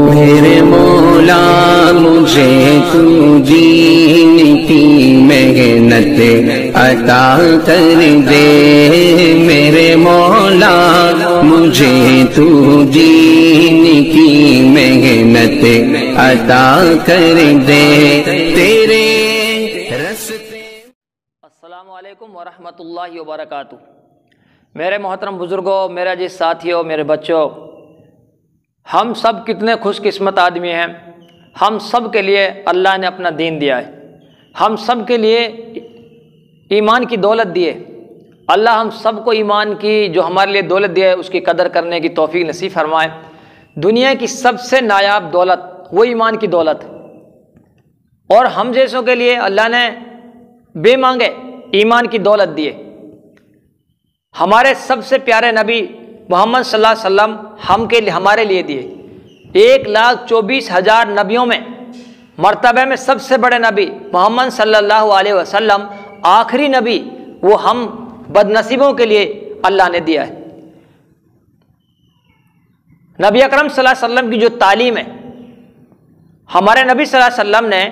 میرے مولا مجھے تو دین کی محنت عطا کر دے، میرے مولا مجھے تو دین کی محنت عطا کر دے، تیرے راستے۔ السلام علیکم ورحمۃ اللہ وبرکاتہ۔ میرے محترم بزرگوں، میرے عزیز ساتھیوں، میرے بچوں، ہم سب کتنے خوش قسمت آدمی ہیں۔ ہم سب کے لیے اللہ نے اپنا دین دیا ہے، ہم سب کے لیے ایمان کی دولت دی ہے۔ اللہ ہم سب کو ایمان کی جو ہمارے لیے دولت دی ہے اس کی قدر کرنے کی توفیق نصیب فرمائے۔ دنیا کی سب سے نایاب دولت وہ ایمان کی دولت ہے، اور ہم جیسوں کے لیے اللہ نے بے مانگے ایمان کی دولت دی ہے۔ ہمارے سب سے پیارے نبی محمد صلی اللہ علیہ وسلم ہمارے لیے دیے 1,24,000 نبیوں میں مرتبہ میں سب سے بڑے نبی محمد صلی اللہ علیہ وسلم، آخری نبی، وہ ہم بد نصیبوں کے لیے اللہ نے دیا ہے۔ نبی اکرم صلی اللہ علیہ وسلم کی جو تعلیم ہے، ہمارے نبی صلی اللہ علیہ وسلم نے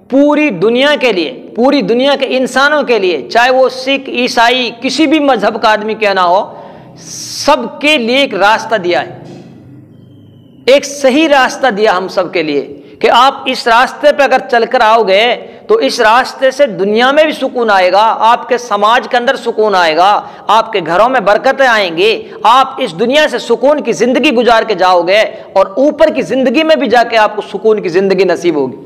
پوری دنیا کے لیے، پوری دنیا کے انسانوں کے لیے، چاہے وہ سکھ، عیسائی، کسی بھی مذہب کا آدمی کیا نہ ہو، سب کے لیے ایک راستہ دیا ہے، ایک صحیح راستہ دیا ہم سب کے لیے کہ آپ اس راستے پہ اگر چل کر آؤ گے تو اس راستے سے دنیا میں بھی سکون آئے گا، آپ کے سماج کے اندر سکون آئے گا، آپ کے گھروں میں برکتیں آئیں گی، آپ اس دنیا سے سکون کی زندگی گزار کے جاؤ گے، اور اوپر کی زندگی میں بھی جا کے آپ کو سکون کی زندگی نصیب ہوگی۔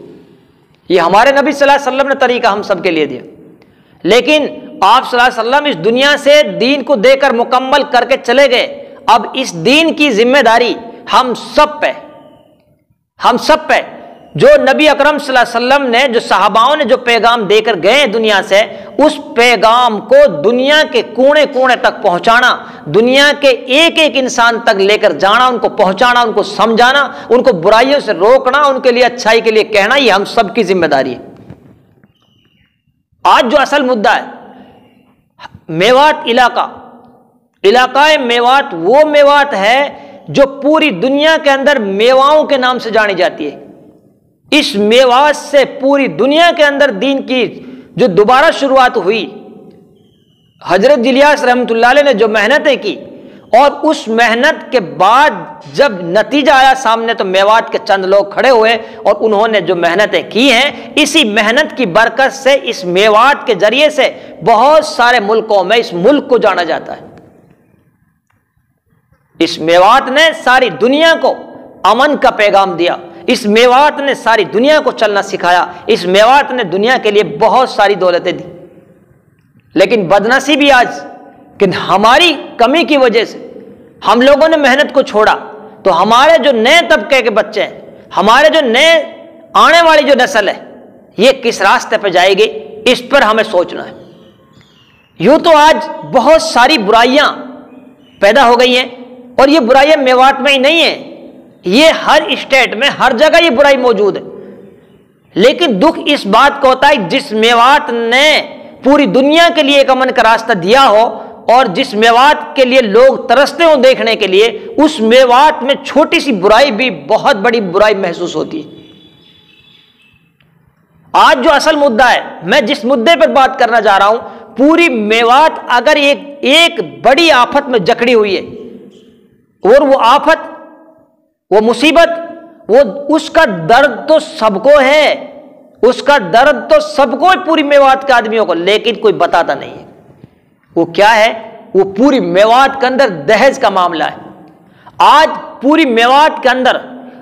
یہ ہمارے نبی صلی اللہ علیہ وسلم نے طریقہ ہم سب کے لیے دیا، لیکن آپ صلی اللہ علیہ وسلم اس دنیا سے دین کو دے کر مکمل کر کے چلے گئے۔ اب اس دین کی ذمہ داری ہم سب پہ، جو نبی اکرم صلی اللہ علیہ وسلم نے، جو صحاباؤں نے جو پیغام دے کر گئے دنیا سے، اس پیغام کو دنیا کے کونے کونے تک پہنچانا، دنیا کے ایک ایک انسان تک لے کر جانا، ان کو پہنچانا، ان کو سمجھانا، ان کو برائیوں سے روکنا، ان کے لیے اچھائی کے لیے کہنا، یہ ہم سب کی ذمہ داری ہے۔ آج جو اصل مدعا ہے، میوات علاقہ میوات وہ میوات ہے جو پوری دنیا کے اندر میواؤں کے نام سے جانی جاتی ہے۔ اس میوات سے پوری دنیا کے اندر دین کی جو دوبارہ شروعات ہوئی، حضرت الیاس رحمۃ اللہ علیہ نے جو محنتیں کی، اور اس محنت کے بعد جب نتیجہ آیا سامنے تو میوات کے چند لوگ کھڑے ہوئے اور انہوں نے جو محنتیں کی ہیں، اسی محنت کی برکت سے، اس میوات کے ذریعے سے بہت سارے ملکوں میں اس ملک کو جانا جاتا ہے۔ اس میوات نے ساری دنیا کو امن کا پیغام دیا، اس میوات نے ساری دنیا کو چلنا سکھایا، اس میوات نے دنیا کے لیے بہت ساری دولتیں دی۔ لیکن بدنصیبی آج کہ ہماری کمی کی وجہ سے ہم لوگوں نے محنت کو چھوڑا، تو ہمارے جو نئے طبقے کے بچے ہیں، ہمارے جو نئے آنے والی جو نسل ہے، یہ کس راستے پہ جائے گی، اس پر ہمیں سوچنا ہے۔ یوں تو آج بہت ساری برائیاں پیدا ہو گئی ہیں، اور یہ برائیاں میوات میں ہی نہیں ہیں، یہ ہر اسٹیٹ میں، ہر جگہ یہ برائی موجود ہے۔ لیکن دکھ اس بات کو ہوتا ہے جس میوات نے پوری دنیا کے لیے ایک امن کا راستہ دیا ہو، اور جس میوات کے لیے لوگ ترستے ہوں دیکھنے کے لیے، اس میوات میں چھوٹی سی برائی بھی بہت بڑی برائی محسوس ہوتی ہے۔ آج جو اصل مدعا ہے، میں جس مدعے پر بات کرنا چاہ رہا ہوں، پوری میوات اگر ایک بڑی آفت میں جکڑی ہوئی ہے، اور وہ آفت، وہ مصیبت، وہ اس کا درد تو سب کو ہے، اس کا درد تو سب کو ہے، پوری میوات کے آدمیوں کو، لیکن کوئی بتاتا نہیں ہے۔ وہ کیا ہے؟ وہ پوری میوات کے اندر دہیج کا معاملہ ہے۔ آج پوری میوات کے اندر،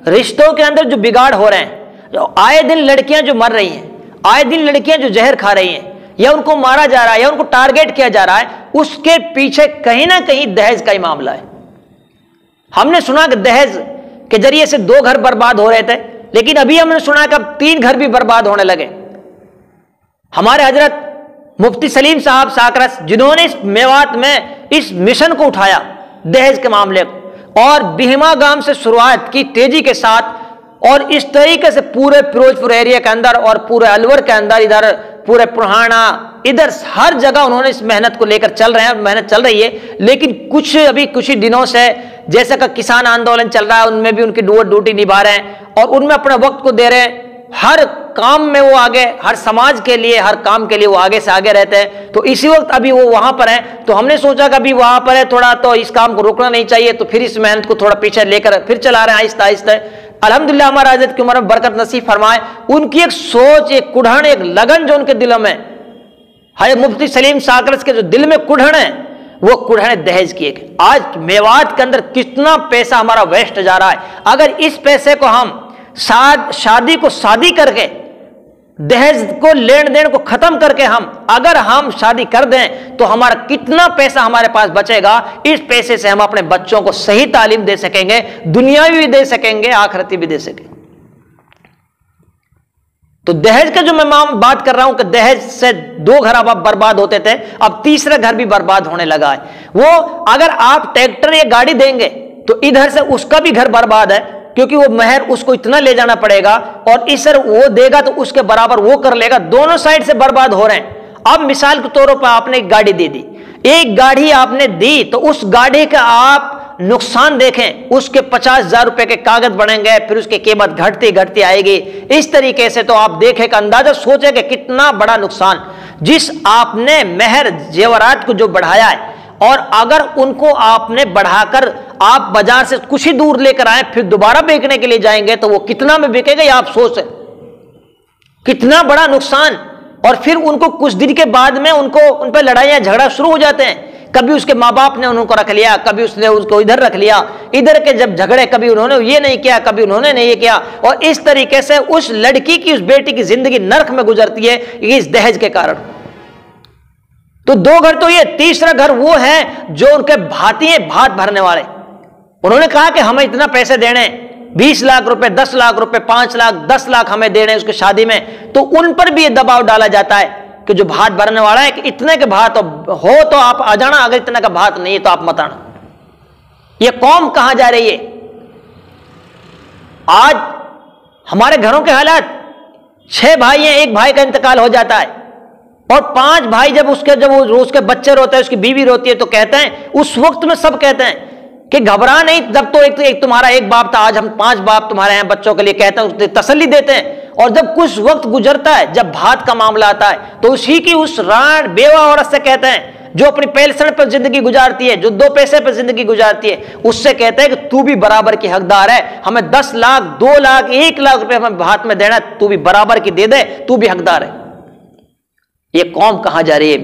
رشتوں کے اندر جو بگاڑ ہو رہے ہیں، آئے دن لڑکیاں جو مر رہی ہیں، آئے دن لڑکیاں جو زہر کھا رہی ہیں، یا ان کو مارا جا رہا ہے، یا ان کو ٹارگیٹ کیا جا رہا ہے، اس کے پیچھے کہیں نہ کہیں دہیج کا ہی معاملہ ہے۔ ہم نے سنا کہ دہیج کے ذریعے سے 2 گھر برباد ہو رہے تھے، لیکن ابھی ہم نے سنا کہ اب 3 گھر بھی برباد ہونے لگے۔ ہمارے حضرت مفتی سلیم صاحب ساکرس، جنہوں نے اس میوات میں اس مشن کو اٹھایا، دہیج کے معاملے کو، اور بہما گام سے شروعات کی تیزی کے ساتھ، اور اس طریقے سے پورے فیروز پور ایریا کے اندر اور پورے الور کے اندر، ادھر پورے پرانا ادھر ہر جگہ انہوں نے اس محنت کو لے کر چل رہے ہیں، محنت چل رہی ہے، لیکن کچھ ہی دنوں سے جیسا کہ کسان آندولن چل رہا ہے، ان میں بھی ان کی ڈیوٹی نبھا رہے ہیں اور ان میں اپنے وقت کو دے رہے ہیں، ہر کام میں وہ آگے، ہر سماج کے لیے، ہر کام کے لیے وہ آگے سے آگے رہتے ہیں۔ تو اسی وقت ابھی وہ وہاں پر ہیں، تو ہم نے سوچا کہ ابھی وہاں پر ہے تھوڑا، تو اس کام کو روکنا نہیں چاہیے، تو پھر اس محنت کو تھوڑا پیچھے لے کر پھر چلا رہے ہیں آہستہ آہستہ۔ الحمدللہ ہمارا حضرت کی عمر میں برکت نصیب فرمائے، ان کی ایک سوچ، ایک کڑھن، ایک لگن جو ان کے دلوں میں، حضرت مفتی سلیم ساکرس کے جو دل میں کڑھن ہے، وہ کڑھن دہیج کی ایک۔ آج میوات کے اندر کتنا پیسہ ہمارا ویسٹ جا رہا ہے، اگر اس پیسے کو ہم شادی کو شادی کر کے، دہیج کو لین دین کو ختم کر کے اگر ہم شادی کر دیں تو ہمارا کتنا پیسہ ہمارے پاس بچے گا، اس پیسے سے ہم اپنے بچوں کو صحیح تعلیم دے سکیں گے، دنیاوی بھی دے سکیں گے، آخرتی بھی دے سکیں گے۔ تو دہیج کا جو میں بات کر رہا ہوں کہ دہیج سے 2 گھر اب برباد ہوتے تھے، اب تیسرا گھر بھی برباد ہونے لگا ہے۔ وہ اگر آپ ٹریکٹر یا گاڑی دیں گے تو ادھر سے اس کا بھی گھر برباد ہے، کیونکہ وہ مہر اس کو اتنا لے جانا پڑے گا، اور اس وہ دے گا تو اس کے برابر وہ کر لے گا، دونوں سائڈ سے برباد ہو رہے ہیں۔ اب مثال کے طور پر آپ نے ایک گاڑی دے دی، ایک گاڑی آپ نے دی تو اس گاڑی کا آپ نقصان دیکھیں، اس کے 50,000 روپے کے کاغذ بنیں گے، پھر اس کی قیمت گھٹتی آئے گی، اس طریقے سے تو آپ دیکھیں کہ اندازہ سوچیں کہ کتنا بڑا نقصان، جس آپ نے مہر زیورات کو جو بڑھایا ہے، اور اگر ان کو آپ نے بڑھا کر آپ بازار سے کچھ ہی دور لے کر آئے، پھر دوبارہ بیچنے کے لیے جائیں گے تو وہ کتنا میں بکے گا، یہ آپ سوچیں کتنا بڑا نقصان۔ اور پھر ان کو کچھ دن کے بعد میں ان پہ لڑائیاں جھگڑا شروع ہو جاتے ہیں، کبھی اس کے ماں باپ نے ان کو رکھ لیا، کبھی اس نے اس کو ادھر رکھ لیا، ادھر کے جب جھگڑے، کبھی انہوں نے یہ نہیں کیا، کبھی انہوں نے یہ کیا، اور اس طریقے سے اس لڑکی کی، اس بیٹی کی زندگی نرک میں گزرتی ہے اس دہیج کے کارن۔ تو 2 گھر تو یہ، تیسرا گھر وہ ہے جو ان کے بھاتی ہیں، بھات بھرنے والے، انہوں نے کہا کہ ہمیں اتنا پیسے دینے، 20 لاکھ روپے، 10 لاکھ روپے، 5 لاکھ، 10 لاکھ ہمیں دینے اس کی شادی میں، تو ان پر بھی یہ دباؤ ڈالا جاتا ہے کہ جو بھات بھرنے والا ہے کہ اتنے کے بھات ہو تو آپ آ جانا، اگر اتنے کا بھات نہیں ہے تو آپ مت آنا۔ یہ قوم کہاں جا رہی ہے؟ آج ہمارے گھروں کے حالات، 6 بھائی ہیں، 1 بھائی کا انتقال ہو جاتا ہے، اور 5 بھائی جب اس کے بچے روتے ہیں، اس کی بیوی روتی ہے، تو کہتے ہیں، اس وقت میں سب کہتے ہیں کہ گھبرا نہیں، جب تو ایک تمہارا 1 باپ تھا، آج ہم 5 باپ تمہارے ہیں بچوں کے لیے، کہتے ہیں، اس تسلی دیتے ہیں۔ اور جب کچھ وقت گزرتا ہے، جب بھات کا معاملہ آتا ہے، تو اسی کی اس راڑ بیوہ عورت سے کہتے ہیں، جو اپنی پیلسن پر زندگی گزارتی ہے، جو 2 پیسے پر زندگی گزارتی ہے، اس سے کہتے ہیں کہ تو بھی برابر کی حقدار ہے، ہمیں 10 لاکھ، 2 لاکھ، 1 لاکھ روپے ہمیں بھات میں دینا ہے، تو بھی برابر کی دے دے، تو بھی حقدار ہے۔ یہ قوم کہاں جا رہی ہے؟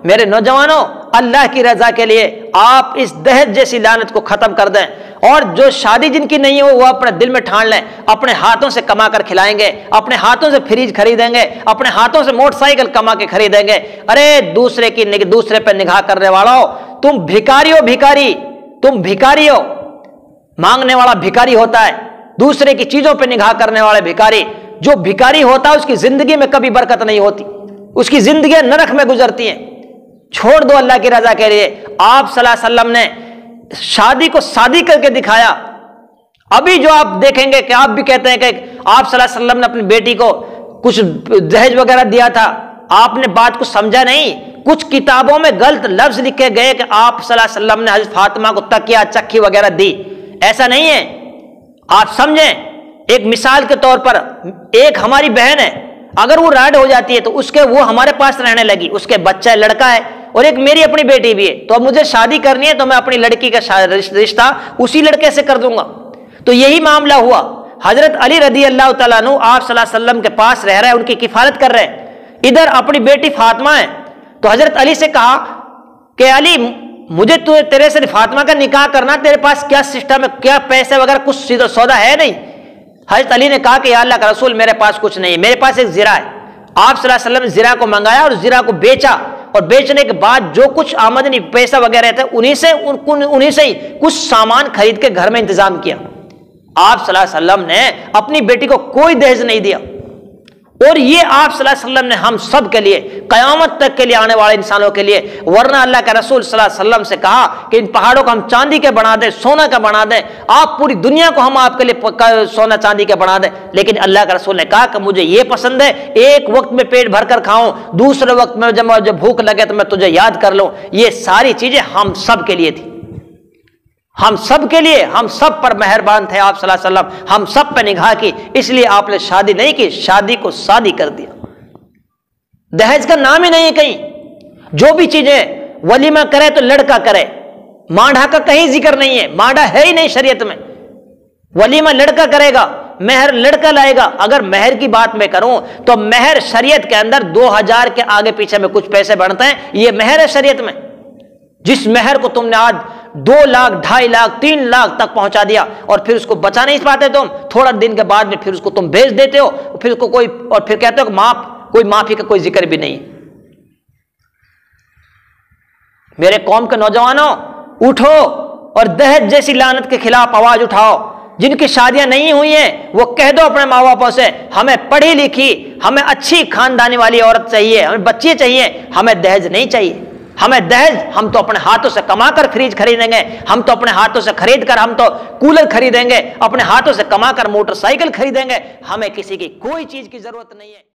میرے نوجوانوں، اللہ کی رضا کے لیے آپ اس دہیج جیسی لعنت کو ختم کر دیں، اور جو شادی جن کی نہیں ہو وہ اپنے دل میں ٹھان لیں، اپنے ہاتھوں سے کما کر کھلائیں گے، اپنے ہاتھوں سے فریج خریدیں گے، اپنے ہاتھوں سے موٹر سائیکل کما کے خریدیں گے۔ ارے دوسرے پہ نگاہ کرنے والوں، تم بھکاری ہو، مانگنے والا بھکاری ہوتا ہے، دوسرے کی چیزوں پہ نگاہ کرنے والے بھکاری، جو بھکاری ہوتا ہے اس کی زندگی میں کبھی برکت نہیں ہوتی، اس کی زندگی نرک میں گزرتی ہیں۔ چھوڑ دو اللہ کی رضا کے لیے۔ آپ صلی اللہ علیہ وسلم نے شادی کو شادی کر کے دکھایا۔ ابھی جو آپ دیکھیں گے کہ آپ بھی کہتے ہیں کہ آپ صلی اللہ علیہ وسلم نے اپنی بیٹی کو کچھ دہیج وغیرہ دیا تھا، آپ نے بات کو سمجھا نہیں، کچھ کتابوں میں غلط لفظ لکھے گئے کہ آپ صلی اللہ علیہ وسلم نے حضرت فاطمہ کو تکیہ چکی وغیرہ دی، ایسا نہیں ہے۔ آپ سمجھیں، ایک مثال کے طور پر ایک ہماری بہن ہے، اگر وہ راڈ ہو جاتی ہے تو وہ ہمارے پاس رہنے لگی، اس کے بچہ لڑکا ہے، اور ایک میری اپنی بیٹی بھی ہے، تو اب مجھے شادی کرنی ہے تو میں اپنی لڑکی کا رشتہ اسی لڑکے سے کر دوں گا۔ تو یہی معاملہ ہوا۔ حضرت علی رضی اللہ تعالیٰ عنہ آپ صلی اللہ علیہ وسلم کے پاس رہ رہے ہیں، ان کی کفالت کر رہے ہیں، ادھر اپنی بیٹی فاطمہ ہے، تو حضرت علی سے کہا کہ علی مجھے تیرے سے فاطمہ کا نکاح کرنا، تیرے پاس کیا سسٹم ہے، کیا پیسے وغیرہ کچھ سودا ہے نہیں؟ حضرت علی نے کہا کہ یا اللہ کا رسول میرے پاس کچھ نہیں ہے، میرے پاس ایک زرہ ہے۔ آپ صلی اللہ علیہ وسلم نے زرہ کو منگایا اور زرہ کو بیچا، اور بیچنے کے بعد جو کچھ آمدنی پیسہ وغیرہ تھے انہی سے ہی کچھ سامان خرید کے گھر میں انتظام کیا۔ آپ صلی اللہ علیہ وسلم نے اپنی بیٹی کو کوئی دہیج نہیں دیا، اور یہ آپ صلی اللہ علیہ وسلم نے ہم سب کے لیے قیامت تک کے لیے آنے والے انسانوں کے لیے، ورنہ اللہ کے رسول صلی اللہ علیہ وسلم سے کہا کہ ان پہاڑوں کو ہم چاندی کے بنا دیں، سونا کا بنا دیں، آپ پوری دنیا کو ہم آپ کے لیے سونا چاندی کے بنا دیں، لیکن اللہ کے رسول نے کہا کہ مجھے یہ پسند ہے ایک وقت میں پیٹ بھر کر کھاؤں، دوسرے وقت میں جب بھوک لگے تو میں تجھے یاد کر لوں۔ یہ ساری چیزیں ہم سب کے لیے تھی، ہم سب کے لیے، ہم سب پر مہربان تھے آپ صلی اللہ علیہ وسلم، ہم سب پہ نگاہ کی، اس لیے آپ نے شادی نہیں کی، شادی کو شادی کر دیا، دہیج کا نام ہی نہیں ہے کہیں۔ جو بھی چیزیں ولیمہ کرے تو لڑکا کرے، مانڈھا کا کہیں ذکر نہیں ہے، مانڈھا ہے ہی نہیں شریعت میں، ولیمہ لڑکا کرے گا، مہر لڑکا لائے گا۔ اگر مہر کی بات میں کروں تو مہر شریعت کے اندر 2000 کے آگے پیچھے میں کچھ پیسے بڑھتے ہیں، یہ مہر ہے شریعت میں۔ جس مہر کو تم نے آج 2 لاکھ 2.5 لاکھ 3 لاکھ تک پہنچا دیا اور پھر اس کو بچا نہیں پاتے تم، تھوڑا دن کے بعد میں پھر اس کو تم بیچ دیتے ہو، پھر اس کو اور پھر کہتے ہو کہ کوئی معافی کا کوئی ذکر بھی نہیں۔ میرے قوم کے نوجوانوں، اٹھو اور دہیج جیسی لعنت کے خلاف آواز اٹھاؤ۔ جن کی شادیاں نہیں ہوئی ہیں وہ کہہ دو اپنے ماں باپوں سے، ہمیں پڑھی لکھی، ہمیں اچھی خاندانی والی عورت چاہیے، ہمیں بچی چاہیے، ہمیں دہیج نہیں چاہیے۔ ہمیں دہیج، ہم تو اپنے ہاتھوں سے کما کر فریج خریدیں گے، ہم تو اپنے ہاتھوں سے خرید کر ہم تو کولر خریدیں گے، اپنے ہاتھوں سے کما کر موٹر سائیکل خریدیں گے، ہمیں کسی کی کوئی چیز کی ضرورت نہیں ہے۔